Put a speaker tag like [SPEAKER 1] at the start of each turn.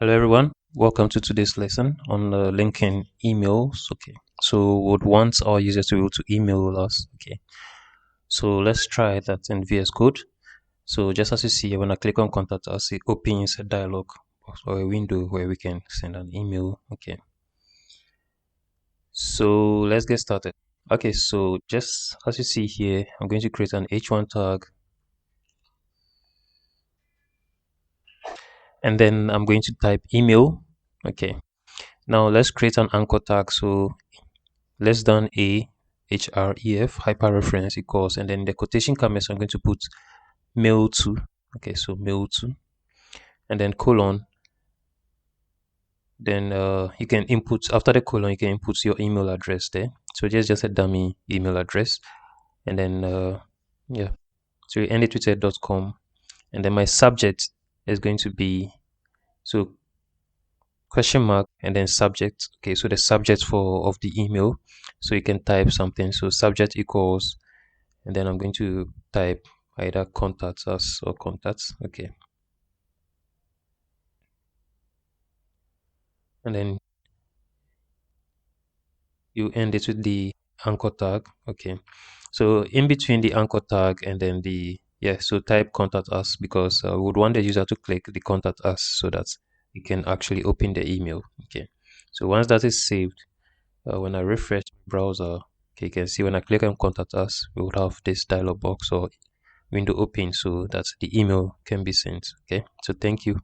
[SPEAKER 1] Hello everyone, welcome to today's lesson on linking emails. Okay, so would want our users to be able to email us. Okay, so let's try that in VS Code. So just as you see, when I click on contact us, it opens a dialog box or a window where we can send an email. Okay, so let's get started. Okay, so just as you see here, I'm going to create an H1 tag, and then I'm going to type email. Okay, now let's create an anchor tag. So less than a href hyperreference equals, and then the quotation comments I'm going to put mail to. Okay, so mail to, and then colon. Then you can input after the colon, you can input your email address there. So just a dummy email address, and then yeah, so you end it with a .com, and then my subject is going to be so question mark and then subject. Okay, so the subject for of the email, so you can type something. So subject equals, and then I'm going to type either contacts us or contacts. Okay, and then you end it with the anchor tag. Okay, so in between the anchor tag and then the yeah, so type contact us because we would want the user to click the contact us so that you can actually open the email. Okay, so once that is saved, when I refresh the browser, okay, you can see when I click on contact us, we would have this dialog box or window open so that the email can be sent. Okay, so thank you.